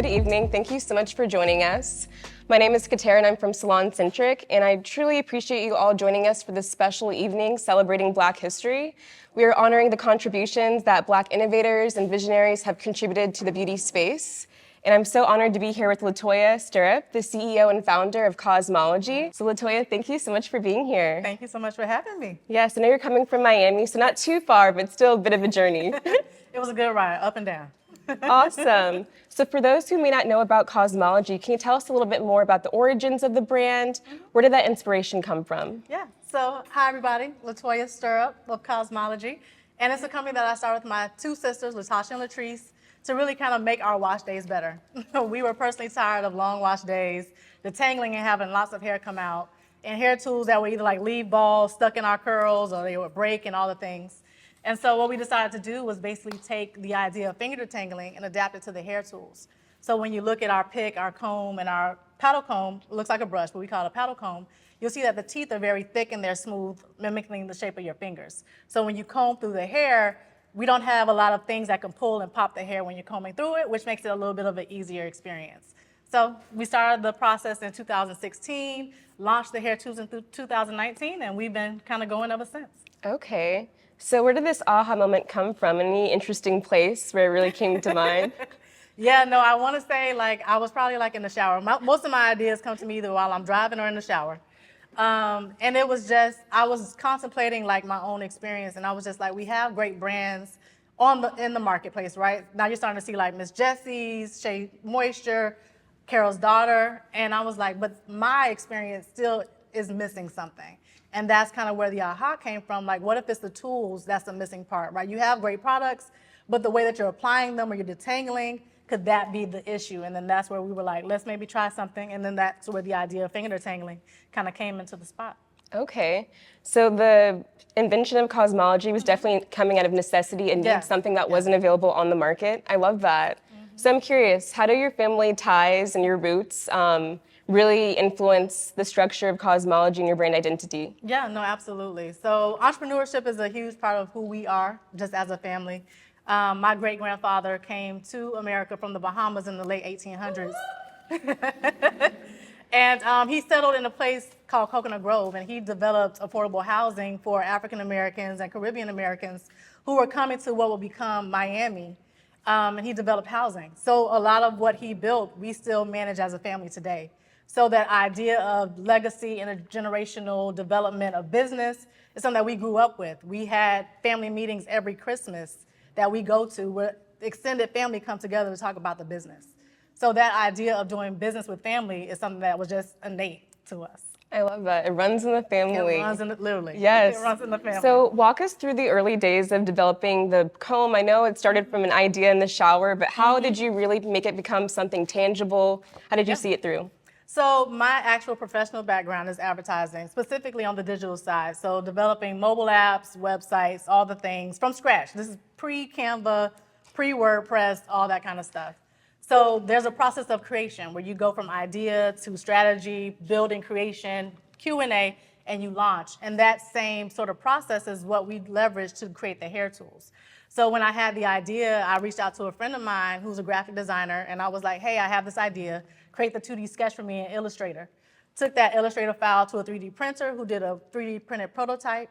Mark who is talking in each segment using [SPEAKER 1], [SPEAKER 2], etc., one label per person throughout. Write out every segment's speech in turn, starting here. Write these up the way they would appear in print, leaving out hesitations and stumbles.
[SPEAKER 1] Good evening. Thank you so much for joining us. My name is Katera and I'm from SalonCentric, and I truly appreciate you all joining us for this special evening celebrating Black history. We are honoring the contributions that Black innovators and visionaries have contributed to the beauty space. And I'm so honored to be here with Latoya Stirrup, the CEO and founder of Kazmalaje. So Latoya, thank you so much for being here.
[SPEAKER 2] Thank you so much for having me.
[SPEAKER 1] Yes, I know you're coming from Miami, so not too far, but still a bit of a journey.
[SPEAKER 2] It was a good ride, up and down.
[SPEAKER 1] Awesome. So for those who may not know about Kazmalaje, can you tell us a little bit more about the origins of the brand? Where did that inspiration come from?
[SPEAKER 2] Yeah, so hi everybody, Latoya Stirrup of Kazmalaje. And it's a company that I started with my two sisters, Latasha and Latrice, to really kind of make our wash days better. We were personally tired of long wash days, detangling and having lots of hair come out, and hair tools that would either like leave balls stuck in our curls or they would break and all the things. And so what we decided to do was basically take the idea of finger detangling and adapt it to the hair tools. So when you look at our pick, our comb, and our paddle comb, it looks like a brush, but we call it a paddle comb, you'll see that the teeth are very thick and they're smooth, mimicking the shape of your fingers. So when you comb through the hair, we don't have a lot of things that can pull and pop the hair when you're combing through it, which makes it a little bit of an easier experience. So we started the process in 2016, launched the hair tools in 2019, and we've been kind of going ever since.
[SPEAKER 1] Okay. So where did this aha moment come from? Any interesting place where it really came to mind?
[SPEAKER 2] Yeah, no, I want to say like I was probably like in the shower. Most of my ideas come to me either while I'm driving or in the shower. And it was just, I was contemplating like my own experience, and I was just like, we have great brands in the marketplace, right? Now you're starting to see like Miss Jessie's, Shea Moisture, Carol's Daughter, and I was like, but my experience still is missing something. And that's kind of where the aha came from. Like, what if it's the tools that's the missing part, right? You have great products, but the way that you're applying them or you're detangling, could that be the issue? And then that's where we were like, let's maybe try something. And then that's where the idea of finger detangling kind of came into the spot.
[SPEAKER 1] Okay. So the invention of Kazmalaje was definitely coming out of necessity and need, something that wasn't available on the market. I love that. So I'm curious, how do your family ties and your roots really influence the structure of Kazmalaje and your brand identity?
[SPEAKER 2] Yeah, no, absolutely. So entrepreneurship is a huge part of who we are, just as a family. My great-grandfather came to America from the Bahamas in the late 1800s. And he settled in a place called Coconut Grove, and he developed affordable housing for African Americans and Caribbean Americans who were coming to what will become Miami. And he developed housing. So a lot of what he built, we still manage as a family today. So that idea of legacy and a generational development of business is something that we grew up with. We had family meetings every Christmas that we go to where the extended family come together to talk about the business. So that idea of doing business with family is something that was just innate to us.
[SPEAKER 1] I love that. It runs in the family.
[SPEAKER 2] It runs in
[SPEAKER 1] literally.
[SPEAKER 2] Yes. It runs in the family.
[SPEAKER 1] So walk us through the early days of developing the comb. I know it started from an idea in the shower, but how did you really make it become something tangible? How did you see it through?
[SPEAKER 2] So my actual professional background is advertising, specifically on the digital side. So developing mobile apps, websites, all the things from scratch. This is pre-Canva, pre-WordPress, all that kind of stuff. So there's a process of creation where you go from idea to strategy, building, creation, Q&A, and you launch. And that same sort of process is what we leverage to create the hair tools. So when I had the idea, I reached out to a friend of mine who's a graphic designer, and I was like, hey, I have this idea. Create the 2D sketch for me in Illustrator. Took that Illustrator file to a 3D printer who did a 3D printed prototype,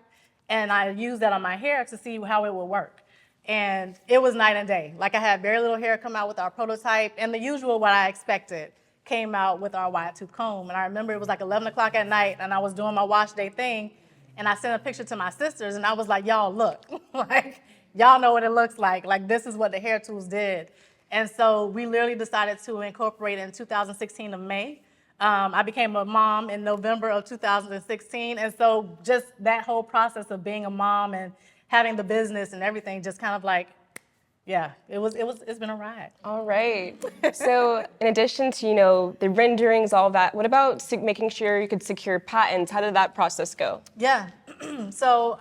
[SPEAKER 2] and I used that on my hair to see how it would work. And it was night and day. Like I had very little hair come out with our prototype, and the usual what I expected came out with our wide tooth comb. And I remember it was like 11 o'clock at night, and I was doing my wash day thing, and I sent a picture to my sisters, and I was like, y'all look, like y'all know what it looks like. Like this is what the hair tools did. And so we literally decided to incorporate in 2016 of May. I became a mom in November of 2016. And so just that whole process of being a mom and having the business and everything just kind of like, yeah, it's been a ride.
[SPEAKER 1] All right. So in addition to, the renderings, all that, what about making sure you could secure patents? How did that process go?
[SPEAKER 2] Yeah. So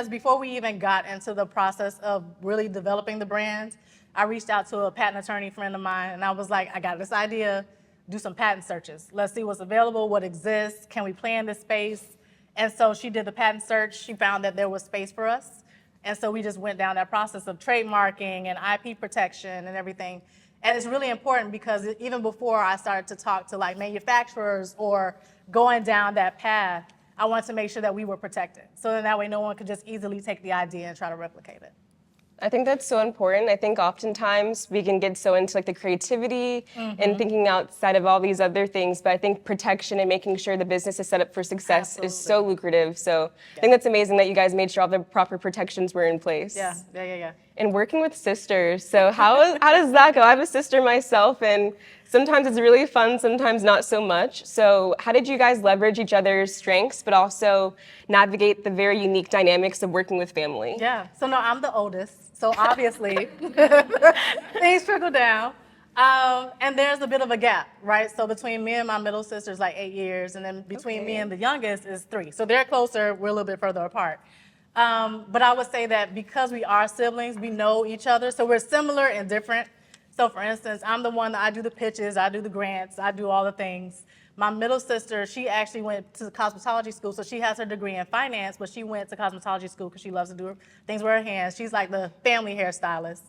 [SPEAKER 2] before we even got into the process of really developing the brand, I reached out to a patent attorney friend of mine, and I was like, I got this idea, do some patent searches. Let's see what's available, what exists, can we play in this space? And so she did the patent search. She found that there was space for us. And so we just went down that process of trademarking and IP protection and everything. And it's really important because even before I started to talk to like manufacturers or going down that path, I wanted to make sure that we were protected. So then that way no one could just easily take the idea and try to replicate it.
[SPEAKER 1] I think that's so important. I think oftentimes we can get so into like the creativity and thinking outside of all these other things, but I think protection and making sure the business is set up for success is so lucrative. So I think that's amazing that you guys made sure all the proper protections were in place.
[SPEAKER 2] Yeah.
[SPEAKER 1] And working with sisters, so how does that go? I have a sister myself, and sometimes it's really fun, sometimes not so much. So how did you guys leverage each other's strengths, but also navigate the very unique dynamics of working with family?
[SPEAKER 2] Yeah, so no, I'm the oldest, so obviously things trickle down. And there's a bit of a gap, right? So between me and my middle sister is like 8 years, and then between me and the youngest is 3. So they're closer, we're a little bit further apart. But I would say that because we are siblings, we know each other, so we're similar and different. So for instance, I'm the one that I do the pitches, I do the grants, I do all the things. My middle sister, she actually went to cosmetology school, so she has her degree in finance, but she went to cosmetology school because she loves to do things with her hands. She's like the family hairstylist.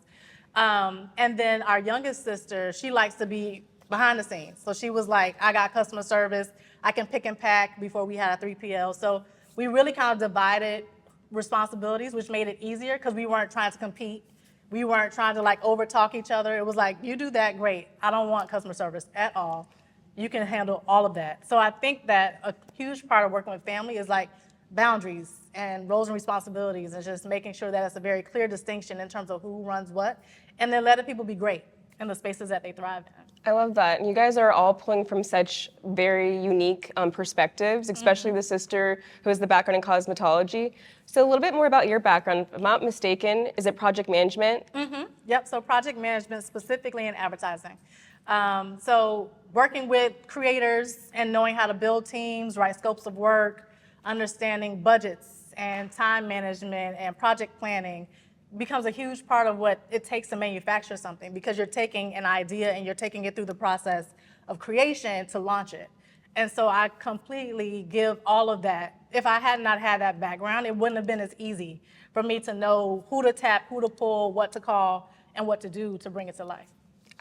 [SPEAKER 2] And then our youngest sister, she likes to be behind the scenes. So she was like, I got customer service, I can pick and pack before we had a 3PL. So we really kind of divided responsibilities, which made it easier because we weren't trying to compete. We weren't trying to like overtalk each other. It was like, you do that, great. I don't want customer service at all. You can handle all of that. So I think that a huge part of working with family is like boundaries and roles and responsibilities and just making sure that it's a very clear distinction in terms of who runs what, and then letting people be great in the spaces that they thrive in.
[SPEAKER 1] I love that. And you guys are all pulling from such very unique perspectives, especially the sister who has the background in cosmetology. So a little bit more about your background. If I'm not mistaken, is it project management?
[SPEAKER 2] Yep, so project management specifically in advertising. So working with creators and knowing how to build teams, write scopes of work, understanding budgets and time management and project planning becomes a huge part of what it takes to manufacture something, because you're taking an idea and you're taking it through the process of creation to launch it. And so I completely give all of that. If I had not had that background, it wouldn't have been as easy for me to know who to tap, who to pull, what to call, and what to do to bring it to life.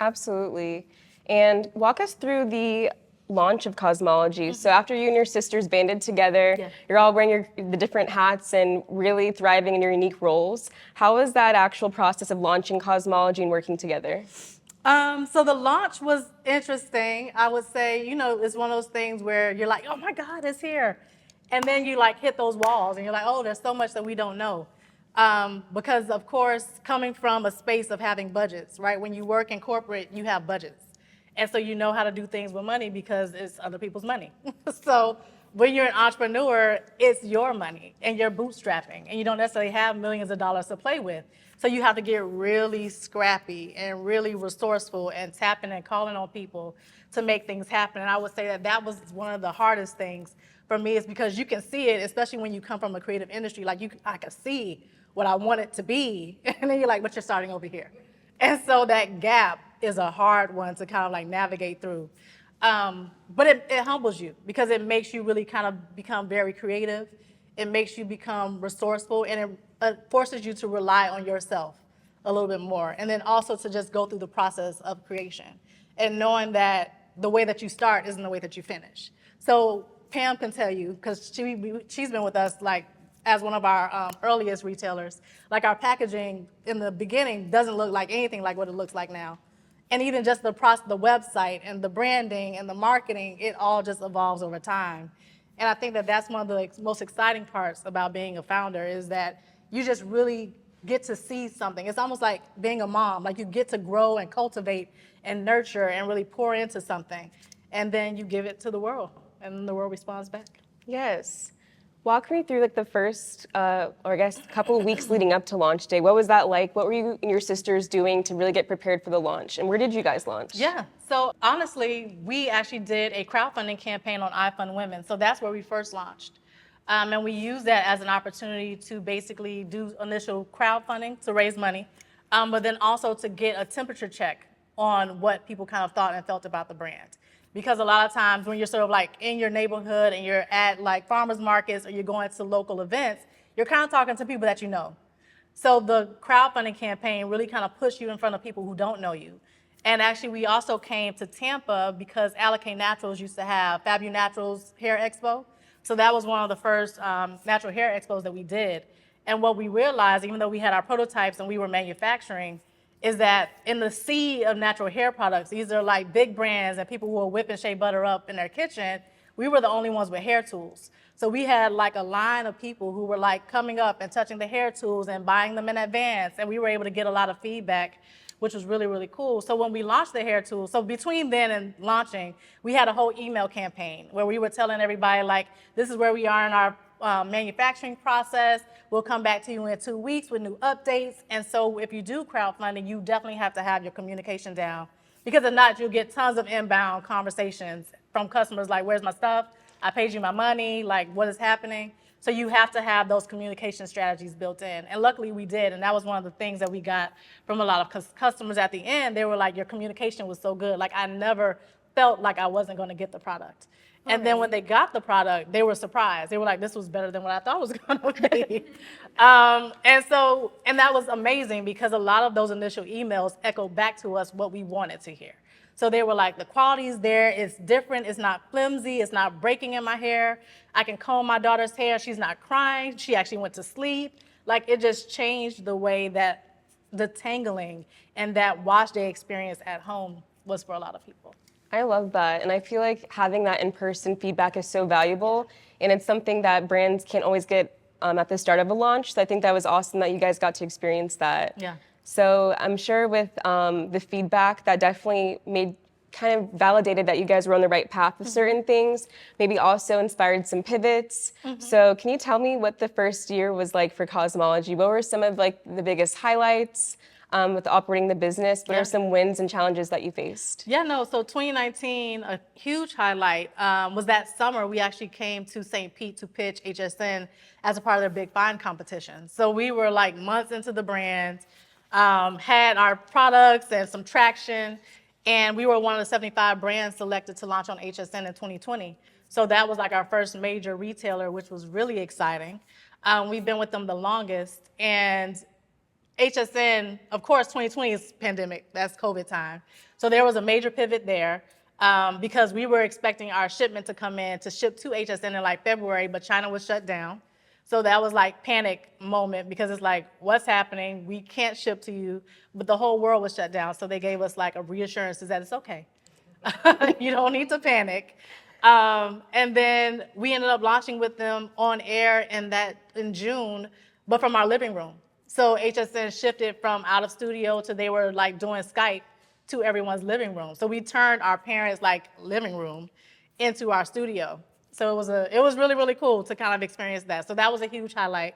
[SPEAKER 1] Absolutely. And walk us through the launch of Kazmalaje. So after you and your sisters banded together, you're all wearing the different hats and really thriving in your unique roles. How was that actual process of launching Kazmalaje and working together?
[SPEAKER 2] So the launch was interesting. I would say, it's one of those things where you're like, oh my God, it's here. And then you like hit those walls and you're like, oh, there's so much that we don't know. Because of course, coming from a space of having budgets, right? When you work in corporate, you have budgets. And so you know how to do things with money because it's other people's money. So when you're an entrepreneur, it's your money and you're bootstrapping and you don't necessarily have millions of dollars to play with. So you have to get really scrappy and really resourceful and tapping and calling on people to make things happen. And I would say that that was one of the hardest things for me, is because you can see it, especially when you come from a creative industry, like I can see what I want it to be. And then you're like, but you're starting over here. And so that gap is a hard one to kind of like navigate through. But it humbles you because it makes you really kind of become very creative. It makes you become resourceful, and it forces you to rely on yourself a little bit more. And then also to just go through the process of creation and knowing that the way that you start isn't the way that you finish. So Pam can tell you, because she's been with us like as one of our earliest retailers, like our packaging in the beginning doesn't look like anything like what it looks like now. And even just the website and the branding and the marketing, it all just evolves over time. And I think that that's one of the most exciting parts about being a founder, is that you just really get to see something. It's almost like being a mom, like you get to grow and cultivate and nurture and really pour into something. And then you give it to the world, and the world responds back.
[SPEAKER 1] Yes. Walk me through like the first, or I guess, couple of weeks leading up to launch day. What was that like? What were you and your sisters doing to really get prepared for the launch? And where did you guys launch?
[SPEAKER 2] Yeah, so honestly, we actually did a crowdfunding campaign on iFund Women. So that's where we first launched. And we used that as an opportunity to basically do initial crowdfunding to raise money, but then also to get a temperature check on what people kind of thought and felt about the brand. Because a lot of times when you're sort of like in your neighborhood and you're at like farmers markets or you're going to local events, you're kind of talking to people that you know. So the crowdfunding campaign really kind of pushed you in front of people who don't know you. And actually, we also came to Tampa because Alicante Naturals used to have Fabu Naturals Hair Expo. So that was one of the first natural hair expos that we did. And what we realized, even though we had our prototypes and we were manufacturing, is that in the sea of natural hair products, these are like big brands and people who are whipping shea butter up in their kitchen, we were the only ones with hair tools. So we had like a line of people who were like coming up and touching the hair tools and buying them in advance. And we were able to get a lot of feedback, which was really, really cool. So when we launched the hair tool, so between then and launching, we had a whole email campaign where we were telling everybody like, this is where we are in our manufacturing process. We'll come back to you in 2 weeks with new updates. And so if you do crowdfunding, you definitely have to have your communication down, because if not, you'll get tons of inbound conversations from customers like, where's my stuff? I paid you my money, like what is happening? So you have to have those communication strategies built in. And luckily we did. And that was one of the things that we got from a lot of customers at the end. They were like, your communication was so good. Like I never felt like I wasn't going to get the product. And then when they got the product, they were surprised. They were like, this was better than what I thought it was going to be. And that was amazing because a lot of those initial emails echoed back to us what we wanted to hear. So they were like, the quality is there, it's different, it's not flimsy, it's not breaking in my hair. I can comb my daughter's hair, she's not crying, she actually went to sleep. Like it just changed the way that the tangling and that wash day experience at home was for a lot of people.
[SPEAKER 1] I love that. And I feel like having that in-person feedback is so valuable. And it's something that brands can't always get at the start of a launch. So I think that was awesome that you guys got to experience that.
[SPEAKER 2] Yeah.
[SPEAKER 1] So I'm sure with the feedback, that definitely made kind of validated that you guys were on the right path with certain things, maybe also inspired some pivots. So can you tell me what the first year was like for Kazmalaje? What were some of like the biggest highlights with operating the business? What are some wins and challenges that you faced?
[SPEAKER 2] Yeah, no, so 2019, a huge highlight was that summer we actually came to St. Pete to pitch HSN as a part of their Big Find competition. So we were like months into the brand, had our products and some traction, and we were one of the 75 brands selected to launch on HSN in 2020. So that was like our first major retailer, which was really exciting. We've been with them the longest, and HSN, of course, 2020 is pandemic, that's COVID time. So there was a major pivot there because we were expecting our shipment to come in to ship to HSN in like February, but China was shut down. So that was like panic moment because it's like, what's happening? We can't ship to you, but the whole world was shut down. So they gave us like a reassurance that it's okay. You don't need to panic. And then we ended up launching with them on air in June, but from our living room. So HSN shifted from out of studio to they were like doing Skype to everyone's living room. So we turned our parents' like living room into our studio. So it was really, really cool to kind of experience that. So that was a huge highlight.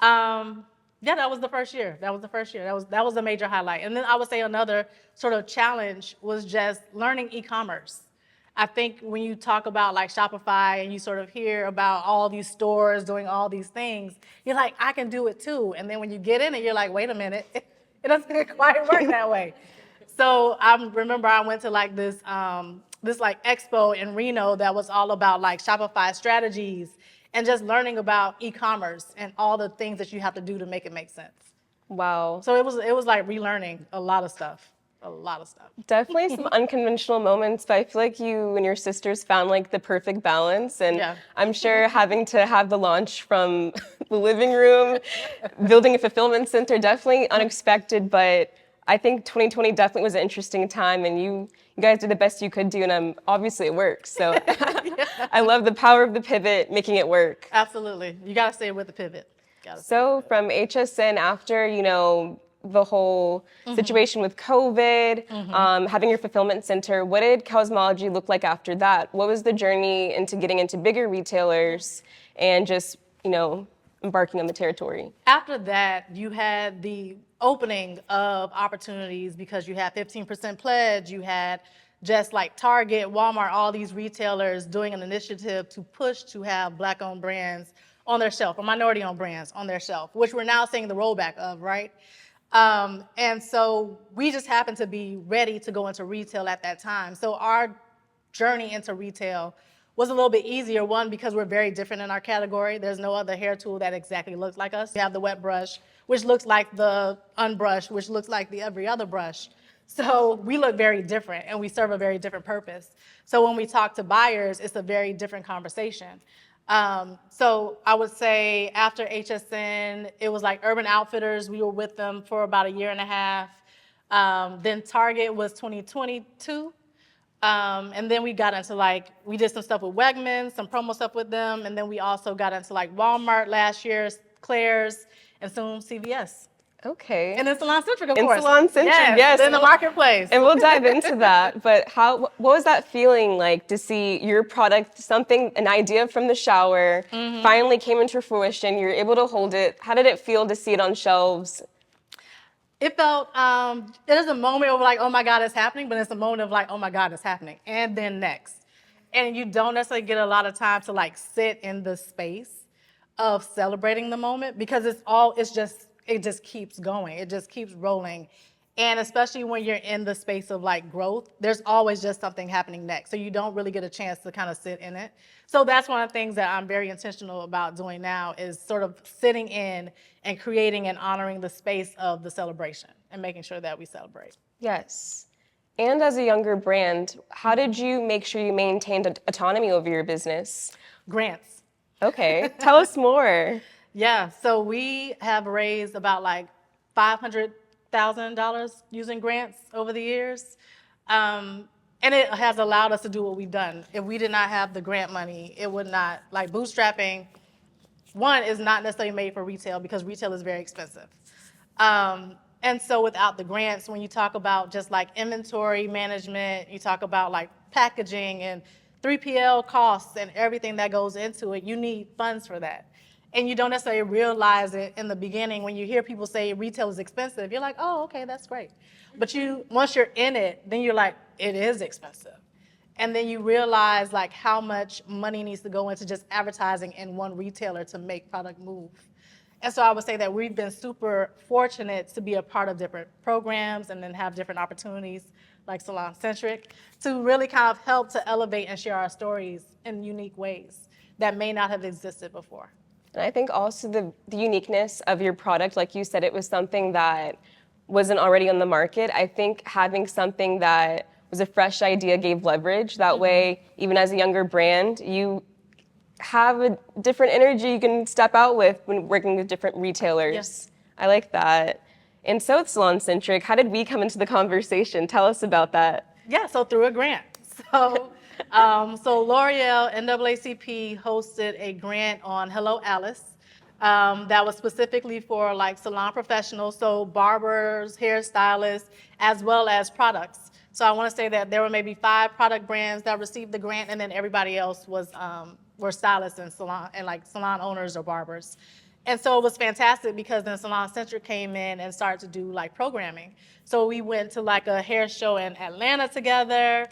[SPEAKER 2] Yeah, that was the first year. That was a major highlight. And then I would say another sort of challenge was just learning e-commerce. I think when you talk about like Shopify and you sort of hear about all these stores doing all these things, you're like, I can do it too. And then when you get in it, you're like, wait a minute, it doesn't quite work that way. So I remember I went to like this like expo in Reno that was all about like Shopify strategies and just learning about e-commerce and all the things that you have to do to make it make sense.
[SPEAKER 1] Wow.
[SPEAKER 2] So it was like relearning a lot of stuff.
[SPEAKER 1] Definitely some unconventional moments, but I feel like you and your sisters found like the perfect balance. And I'm sure having to have the launch from the living room, building a fulfillment center, definitely unexpected, but I think 2020 definitely was an interesting time, and you guys did the best you could do, and obviously it works. So I love the power of the pivot, making it work.
[SPEAKER 2] Absolutely. You got to stay with the pivot.
[SPEAKER 1] So from HSN, after, the whole situation with COVID, having your fulfillment center, what did Kazmalaje look like after that? What was the journey into getting into bigger retailers and just, embarking on the territory?
[SPEAKER 2] After that, you had the opening of opportunities because you had 15% pledge, you had just like Target, Walmart, all these retailers doing an initiative to push to have Black-owned brands on their shelf or minority-owned brands on their shelf, which we're now seeing the rollback of, right? And so we just happened to be ready to go into retail at that time. So our journey into retail was a little bit easier, one, because we're very different in our category. There's no other hair tool that exactly looks like us. We have the wet brush, which looks like the unbrushed, which looks like the every other brush. So we look very different and we serve a very different purpose. So when we talk to buyers, it's a very different conversation. So I would say after HSN, it was like Urban Outfitters. We were with them for about a year and a half. Then Target was 2022. And then we got into like, we did some stuff with Wegmans, some promo stuff with them. And then we also got into like Walmart last year, Claire's, and soon CVS.
[SPEAKER 1] Okay.
[SPEAKER 2] And then SalonCentric, of
[SPEAKER 1] In
[SPEAKER 2] course.
[SPEAKER 1] SalonCentric, yes.
[SPEAKER 2] In the marketplace.
[SPEAKER 1] And we'll dive into that. But what was that feeling like to see your product, an idea from the shower, finally came into fruition, you're able to hold it. How did it feel to see it on shelves?
[SPEAKER 2] It felt, it is a moment of like, oh my God, it's happening, but it's a moment of like, oh my God, it's happening. And then next. And you don't necessarily get a lot of time to like sit in the space of celebrating the moment because it just keeps going. It just keeps rolling. And especially when you're in the space of like growth, there's always just something happening next. So you don't really get a chance to kind of sit in it. So that's one of the things that I'm very intentional about doing now is sort of sitting in and creating and honoring the space of the celebration and making sure that we celebrate.
[SPEAKER 1] Yes. And as a younger brand, how did you make sure you maintained autonomy over your business?
[SPEAKER 2] Grants.
[SPEAKER 1] Okay, tell us more.
[SPEAKER 2] Yeah, so we have raised about like $500,000 using grants over the years. And it has allowed us to do what we've done. If we did not have the grant money, it would not, like bootstrapping, one, is not necessarily made for retail because retail is very expensive. And so without the grants, when you talk about just like inventory management, you talk about like packaging and 3PL costs and everything that goes into it, you need funds for that. And you don't necessarily realize it in the beginning. When you hear people say retail is expensive, you're like, oh, okay, that's great. But once you're in it, then you're like, it is expensive. And then you realize like how much money needs to go into just advertising in one retailer to make product move. And so I would say that we've been super fortunate to be a part of different programs and then have different opportunities like SalonCentric to really kind of help to elevate and share our stories in unique ways that may not have existed before.
[SPEAKER 1] And I think also the uniqueness of your product, like you said, it was something that wasn't already on the market. I think having something that was a fresh idea gave leverage. That way, even as a younger brand, you have a different energy you can step out with when working with different retailers.
[SPEAKER 2] Yes.
[SPEAKER 1] I like that. And so with SalonCentric, how did we come into the conversation? Tell us about that.
[SPEAKER 2] Yeah, so through a grant. So L'Oreal NAACP hosted a grant on Hello Alice that was specifically for like salon professionals, so barbers, hairstylists, as well as products. So I want to say that there were maybe 5 product brands that received the grant, and then everybody else were stylists and salon owners or barbers. And so it was fantastic because then SalonCentric came in and started to do like programming. So we went to like a hair show in Atlanta together.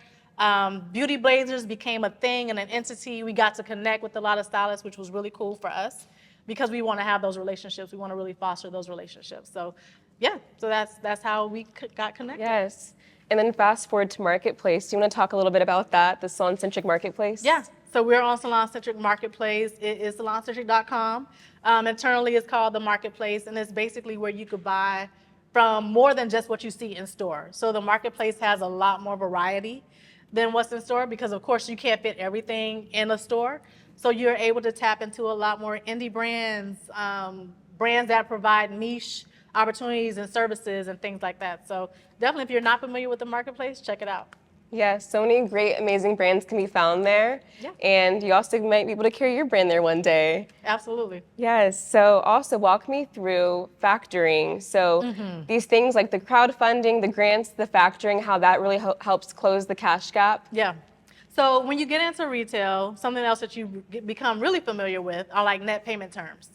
[SPEAKER 2] Beauty Blazers became a thing and an entity. We got to connect with a lot of stylists, which was really cool for us because we want to have those relationships. We want to really foster those relationships. So yeah, so that's how we got connected.
[SPEAKER 1] Yes. And then fast forward to Marketplace. Do you want to talk a little bit about that, the SalonCentric Marketplace?
[SPEAKER 2] Yeah, so we're on SalonCentric Marketplace. It is SalonCentric.com. Internally, it's called the Marketplace, and it's basically where you could buy from more than just what you see in store. So the Marketplace has a lot more variety than what's in store because, of course, you can't fit everything in a store. So you're able to tap into a lot more indie brands, brands that provide niche opportunities and services and things like that. So definitely, if you're not familiar with the Marketplace, check it out.
[SPEAKER 1] Yes, so many great, amazing brands can be found there.
[SPEAKER 2] Yeah.
[SPEAKER 1] And you also might be able to carry your brand there one day.
[SPEAKER 2] Absolutely.
[SPEAKER 1] Yes, so also walk me through factoring. So these things like the crowdfunding, the grants, the factoring, how that really helps close the cash gap.
[SPEAKER 2] Yeah. So when you get into retail, something else that you become really familiar with are like net payment terms.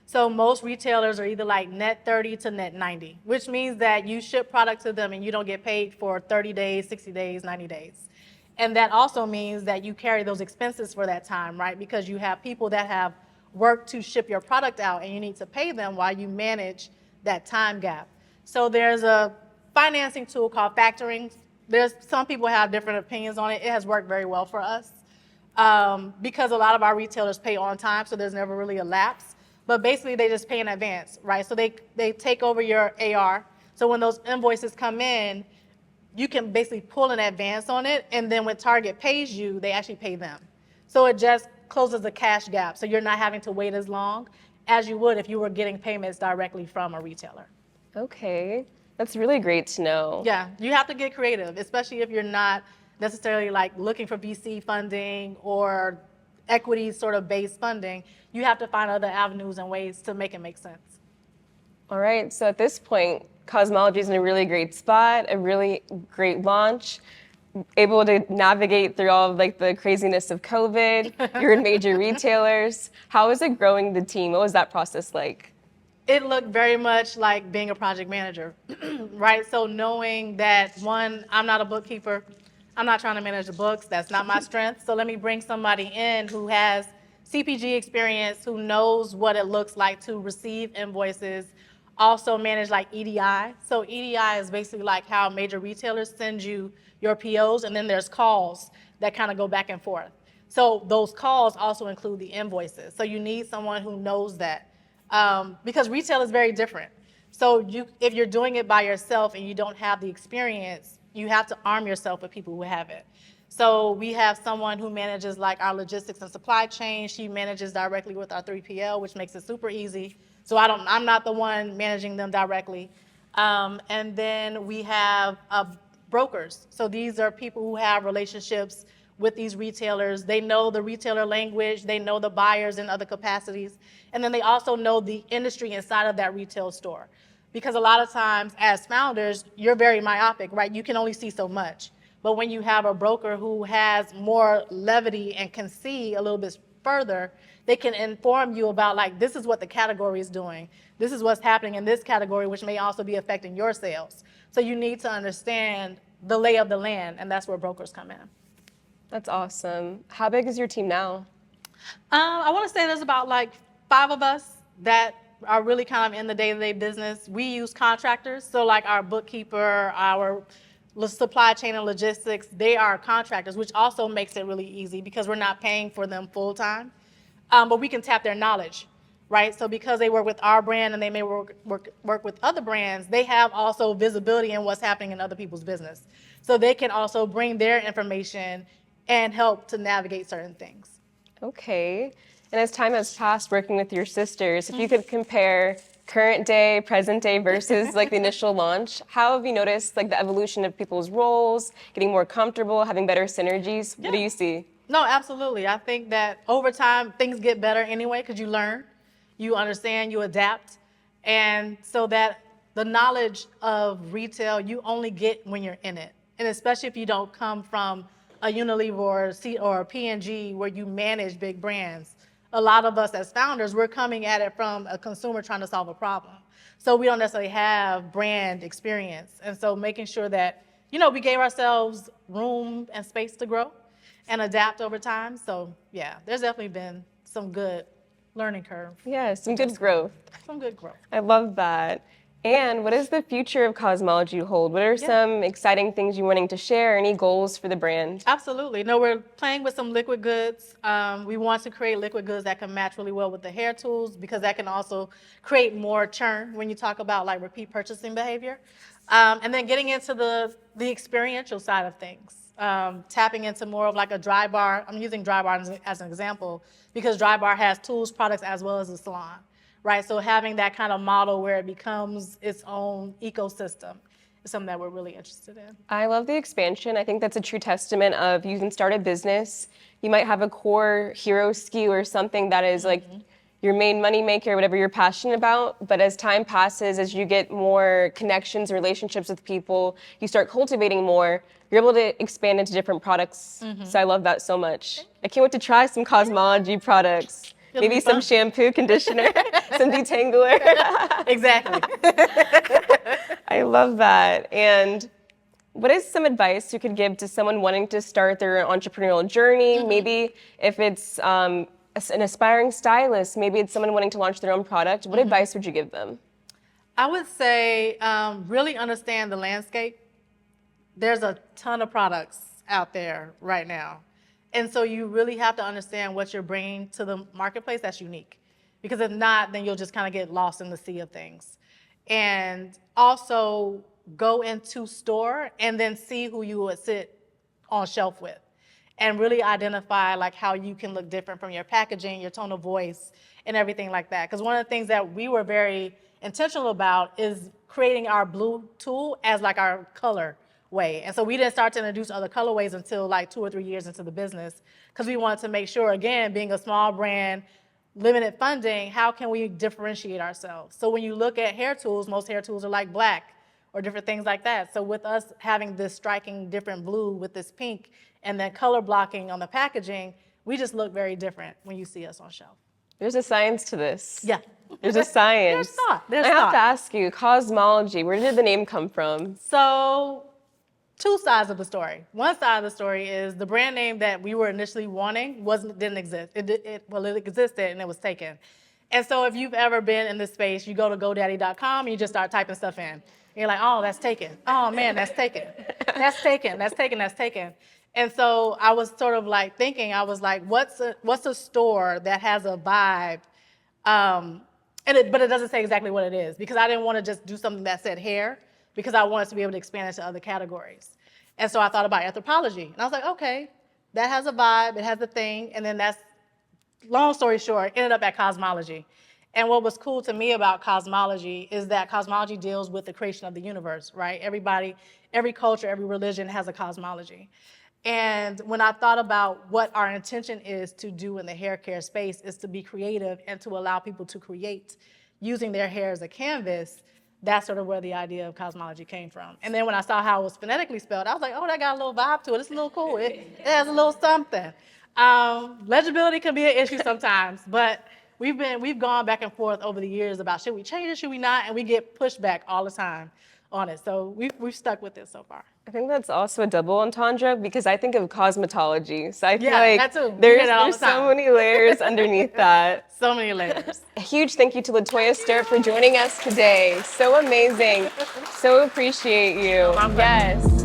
[SPEAKER 2] So most retailers are either like net 30 to net 90, which means that you ship product to them and you don't get paid for 30 days, 60 days, 90 days. And that also means that you carry those expenses for that time, right? Because you have people that have worked to ship your product out and you need to pay them while you manage that time gap. So there's a financing tool called factoring. Some people have different opinions on it. It has worked very well for us because a lot of our retailers pay on time, so there's never really a lapse. But basically, they just pay in advance, right? So they take over your AR. So when those invoices come in, you can basically pull an advance on it, and then when Target pays you, they actually pay them. So it just closes the cash gap. So you're not having to wait as long as you would if you were getting payments directly from a retailer.
[SPEAKER 1] Okay, that's really great to know.
[SPEAKER 2] Yeah, you have to get creative, especially if you're not necessarily like looking for VC funding or equity sort of based funding. You have to find other avenues and ways to make it make sense.
[SPEAKER 1] All right, so at this point, Kazmalaje is in a really great spot, a really great launch, able to navigate through all of like the craziness of COVID. You're in major retailers. How is it growing the team? What was that process like?
[SPEAKER 2] It looked very much like being a project manager, right? So knowing that, one, I'm not a bookkeeper. I'm not trying to manage the books. That's not my strength. So let me bring somebody in who has CPG experience, who knows what it looks like to receive invoices, also manage like EDI. So EDI is basically like how major retailers send you your POs, and then there's calls that kind of go back and forth. So those calls also include the invoices. So you need someone who knows that. Because retail is very different. So if you're doing it by yourself and you don't have the experience, you have to arm yourself with people who have it. So we have someone who manages like our logistics and supply chain. She manages directly with our 3PL, which makes it super easy. So I'm not the one managing them directly. And then we have brokers. So these are people who have relationships with these retailers. They know the retailer language, they know the buyers in other capacities, and then they also know the industry inside of that retail store. Because a lot of times as founders, you're very myopic, right? You can only see so much. But when you have a broker who has more levity and can see a little bit further, they can inform you about like, this is what the category is doing. This is what's happening in this category, which may also be affecting your sales. So you need to understand the lay of the land, and that's where brokers come in.
[SPEAKER 1] That's awesome. How big is your team now?
[SPEAKER 2] I want to say there's about like 5 of us that are really kind of in the day-to-day business. We use contractors, so like our bookkeeper, our supply chain and logistics, they are contractors, which also makes it really easy because we're not paying for them full-time, but we can tap their knowledge, right? So because they work with our brand and they may work with other brands, they have also visibility in what's happening in other people's business. So they can also bring their information and help to navigate certain things.
[SPEAKER 1] Okay. And as time has passed working with your sisters, if you could compare current day, present day versus like the initial launch, how have you noticed like the evolution of people's roles, getting more comfortable, having better synergies? What do you see?
[SPEAKER 2] No, absolutely. I think that over time things get better anyway because you learn, you understand, you adapt. And so that the knowledge of retail you only get when you're in it. And especially if you don't come from a Unilever or a P&G where you manage big brands. A lot of us as founders, we're coming at it from a consumer trying to solve a problem. So we don't necessarily have brand experience. And so making sure that, we gave ourselves room and space to grow and adapt over time. So yeah, there's definitely been some good learning curve.
[SPEAKER 1] Yeah, some good growth.
[SPEAKER 2] Some good growth.
[SPEAKER 1] I love that. And what does the future of Kazmalaje hold? What are some exciting things you're wanting to share? Any goals for the brand?
[SPEAKER 2] Absolutely. No, we're playing with some liquid goods. We want to create liquid goods that can match really well with the hair tools because that can also create more churn when you talk about like repeat purchasing behavior. And then getting into the experiential side of things. Tapping into more of like a dry bar. I'm using dry bar as an example because dry bar has tools, products, as well as a salon. Right, so having that kind of model where it becomes its own ecosystem is something that we're really interested in.
[SPEAKER 1] I love the expansion. I think that's a true testament of you can start a business. You might have a core hero SKU or something that is like your main money maker, whatever you're passionate about. But as time passes, as you get more connections, relationships with people, you start cultivating more, you're able to expand into different products. So I love that so much. I can't wait to try some Kazmalaje products. Maybe some shampoo, conditioner, some detangler.
[SPEAKER 2] Exactly.
[SPEAKER 1] I love that. And what is some advice you could give to someone wanting to start their entrepreneurial journey? Maybe if it's an aspiring stylist, maybe it's someone wanting to launch their own product. What advice would you give them?
[SPEAKER 2] I would say really understand the landscape. There's a ton of products out there right now. And so you really have to understand what you're bringing to the marketplace that's unique. Because if not, then you'll just kind of get lost in the sea of things. And also go into store and then see who you would sit on shelf with, and really identify like how you can look different from your packaging, your tone of voice, and everything like that. Because one of the things that we were very intentional about is creating our blue tool as like our color way. And so we didn't start to introduce other colorways until like 2 or 3 years into the business, because we wanted to make sure, again, being a small brand, limited funding, how can we differentiate ourselves? So when you look at hair tools, most hair tools are like black or different things like that. So with us having this striking different blue with this pink and then color blocking on the packaging, we just look very different when you see us on shelf.
[SPEAKER 1] There's a science to this.
[SPEAKER 2] Yeah.
[SPEAKER 1] There's a science.
[SPEAKER 2] There's thought. There's
[SPEAKER 1] I have
[SPEAKER 2] thought.
[SPEAKER 1] to ask you, Kazmalaje, where did the name come from?
[SPEAKER 2] So 2 sides of the story. One side of the story is the brand name that we were initially wanting didn't exist. It existed and it was taken. And so if you've ever been in this space, you go to GoDaddy.com and you just start typing stuff in. And you're like, oh, that's taken. Oh man, that's taken. That's taken. That's taken. That's taken. And so I was sort of like thinking, I was like, what's a store that has a vibe? But it doesn't say exactly what it is, because I didn't want to just do something that said hair, because I wanted to be able to expand into other categories. And so I thought about anthropology. And I was like, okay, that has a vibe, it has a thing. And then that's, long story short, ended up at Kazmalaje. And what was cool to me about Kazmalaje is that Kazmalaje deals with the creation of the universe, right? Everybody, every culture, every religion has a cosmology. And when I thought about what our intention is to do in the hair care space is to be creative and to allow people to create using their hair as a canvas, that's sort of where the idea of Kazmalaje came from. And then when I saw how it was phonetically spelled, I was like, oh, that got a little vibe to it. It's a little cool. It has a little something. Legibility can be an issue sometimes, but we've gone back and forth over the years about should we change it, should we not, and we get pushback all the time on it. So we've stuck with it so far.
[SPEAKER 1] I think that's also a double entendre, because I think of cosmetology. So I feel
[SPEAKER 2] Yeah,
[SPEAKER 1] like
[SPEAKER 2] that too.
[SPEAKER 1] there's so many layers underneath that.
[SPEAKER 2] So many layers.
[SPEAKER 1] A huge thank you to Latoya Stirrup for joining us today. So amazing. So appreciate you.
[SPEAKER 2] My pleasure.
[SPEAKER 1] Yes.